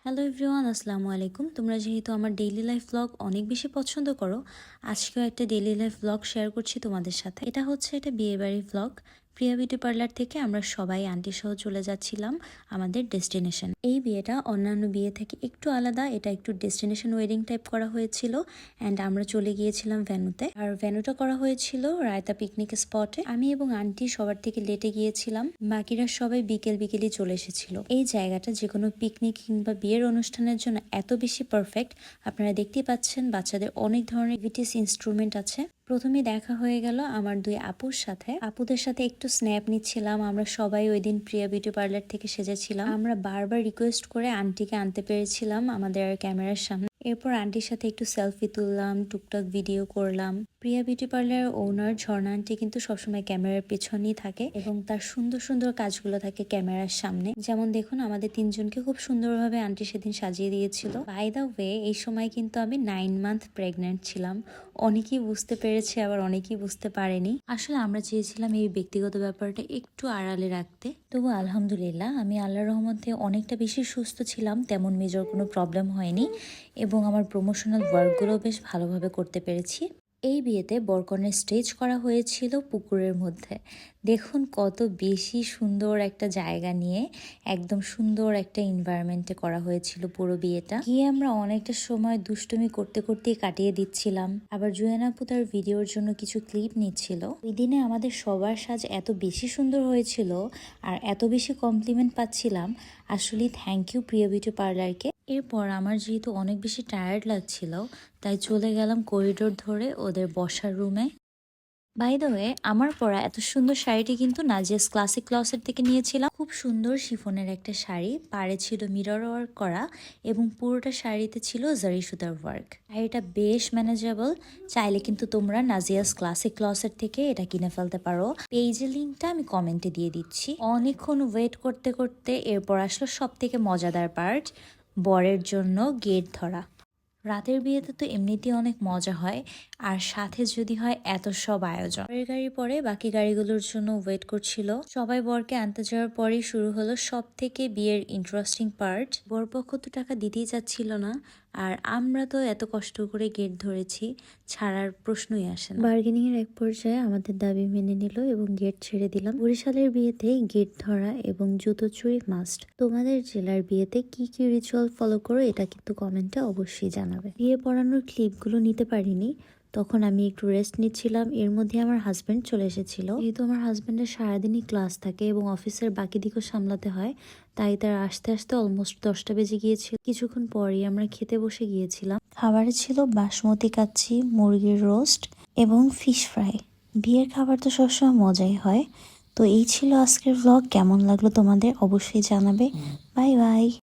Hello everyone, আসসালামু আলাইকুম। তোমরা যেহেতু আমার ডেইলি লাইফ ব্লগ অনেক বেশি পছন্দ করো, আজকেও একটা ডেইলি লাইফ ব্লগ শেয়ার করছি তোমাদের সাথে। এটা হচ্ছে একটা বিয়েবাড়ির ব্লগ। প্রিয়া বিউটি পার্লার থেকে আমরা সবাই আন্টি সহ চলে যাচ্ছিলাম আমাদের ডেস্টিনেশন। এই বিয়েটা অন্যান্য বিয়ে থেকে একটু আলাদা, এটা একটু ডেস্টিনেশন ওয়েডিং টাইপ করা হয়েছিল অ্যান্ড আমরা চলে গিয়েছিলাম ভ্যানুতে। আর ভ্যানুটা করা হয়েছিল রায়তা পিকনিক স্পটে। আমি এবং আন্টি সবার থেকে লেটে গিয়েছিলাম, বাকিরা সবাই বিকেলই চলে এসেছিল। এই জায়গাটা যে কোনো পিকনিক কিংবা বিয়ের অনুষ্ঠানের জন্য এত বেশি পারফেক্ট। আপনারা দেখতেই পাচ্ছেন বাচ্চাদের অনেক ধরনের অ্যাক্টিভিটিস ইনস্ট্রুমেন্ট আছে। প্রথমে দেখা হয়ে গেল আমার দুই আপুর সাথে। আপুদের সাথে একটু স্ন্যাপ নিচ্ছিলাম। আমরা সবাই ওই দিন প্রিয়া বিউটি পার্লার থেকে সেজেছিলাম। আমরা বারবার রিকোয়েস্ট করে আন্টিকে আনতে পেরেছিলাম আমাদের ক্যামেরার সামনে। এরপর আন্টির সাথে একটু সেলফি তুললাম, টুকটাক ভিডিও করলাম। প্রিয়া বিউটি পার্লারের ওনার ঝর্ণা আন্টি কিন্তু সবসময় ক্যামেরার পেছনেই থাকে এবং তার সুন্দর সুন্দর কাজগুলো থাকে ক্যামেরার সামনে। যেমন দেখুন, আমাদের তিনজনকে খুব সুন্দরভাবে আন্টি সেদিন সাজিয়ে দিয়েছিল। বাই দা ওয়ে, এই সময় কিন্তু আমি 9 মান্থ প্রেগনেন্ট ছিলাম। অনেকেই বুঝতে পেরেছে, আবার অনেকেই বুঝতে পারেনি। আসলে আমরা চেয়েছিলাম এই ব্যক্তিগত ব্যাপারটা একটু আড়ালে রাখতে। তবু আলহামদুলিল্লাহ, আমি আল্লাহর রহমতে অনেকটা বেশি সুস্থ ছিলাম, তেমন মেজর কোনো প্রবলেম হয়নি এবং আমার প্রমোশনাল ওয়ার্কগুলো বেশ ভালোভাবে করতে পেরেছি। এই বিয়েতে বরকনের স্টেজ করা হয়েছিল পুকুরের মধ্যে। দেখুন কত বেশি সুন্দর একটা জায়গা নিয়ে একদম সুন্দর একটা এনভায়রনমেন্টে করা হয়েছিল পুরো বিয়েটা। গিয়ে আমরা অনেকটা সময় দুষ্টুমি করতে করতেই কাটিয়ে দিচ্ছিলাম। আবার জুয়েনা আপু তার ভিডিওর জন্য কিছু ক্লিপ নিচ্ছিল। ওই দিনে আমাদের সবার সাজ এত বেশি সুন্দর হয়েছিল আর এত বেশি কমপ্লিমেন্ট পাচ্ছিলাম। আসলে থ্যাংক ইউ প্রিয়া বিউটি পার্লারকে। এরপর আমার যেহেতু অনেক বেশি টায়ার্ড লাগছিল, তাই চলে গেলাম করিডোর ধরে ওদের বসার রুমে। বাই দ্য ওয়ে, আমার পরা এত সুন্দর শাড়িটি কিন্তু নাজিয়াস ক্লাসিক ক্লসের থেকে নিয়েছিলাম। খুব সুন্দর শিফনের একটা শাড়ি, পাড়ে ছিল মিরর ওয়ার্ক করা এবং পুরোটা শাড়িতে ছিল জারি সুতার ওয়ার্ক। শাড়িটা বেশ ম্যানেজেবল। চাইলে কিন্তু তোমরা নাজিয়াস ক্লাসিক ক্লসের থেকে এটা কিনে ফেলতে পারো। পেজের লিঙ্কটা আমি কমেন্টে দিয়ে দিচ্ছি। অনেকক্ষণ ওয়েট করতে করতে এরপর আসলো সব থেকে মজাদার পার্ট, বরের জন্য গেট ধরা। রাতের বিয়েতে তো এমনিতেই অনেক মজা হয়, আর সাথে যদি হয় এত সব আয়োজন। পরের গাড়ি পরে বাকি গাড়িগুলোর জন্য ওয়েট করছিল। সবাই বরকে আনতে যাওয়ার পরেই শুরু হলো সব থেকে বিয়ের ইন্টারেস্টিং পার্ট। বরপক্ষ তো টাকা দিতেই চাচ্ছিল না, আর আমরা তো এত কষ্ট করে গেট ধরেছি, ছাড়ার প্রশ্নই আসে না। বার্গেনিং এর এক পর্যায়ে আমাদের দাবি মেনে নিল এবং গেট ছেড়ে দিলাম। বরিশালের বিয়েতে গেট ধরা এবং জুতো চুরি মাস্ট। তোমাদের জেলার বিয়েতে কি কি রিচুয়াল ফলো করো এটা কিন্তু কমেন্টে অবশ্যই জানাবে। বিয়ে পড়ানোর ক্লিপগুলো নিতে পারিনি, তখন আমি একটু রেস্ট নিচ্ছিলাম। এর মধ্যে আমার হাজব্যান্ড চলে এসেছিল। যেহেতু আমার হাজব্যান্ডের সারাদিনই ক্লাস থাকে এবং অফিসের বাকি দিকও সামলাতে হয়, তাই তার আসতে আসতে অলমোস্ট 10টা বেজে গিয়েছিল। কিছুক্ষণ পরেই আমরা খেতে বসে গিয়েছিলাম। খাবারে ছিল বাসমতি কাচ্চি, মুরগির রোস্ট এবং ফিশ ফ্রাই। বিয়ের খাবার তো সবসময় মজাই হয়। তো এই ছিল আজকের ব্লগ। কেমন লাগলো তোমাদের অবশ্যই জানাবে। Bye bye.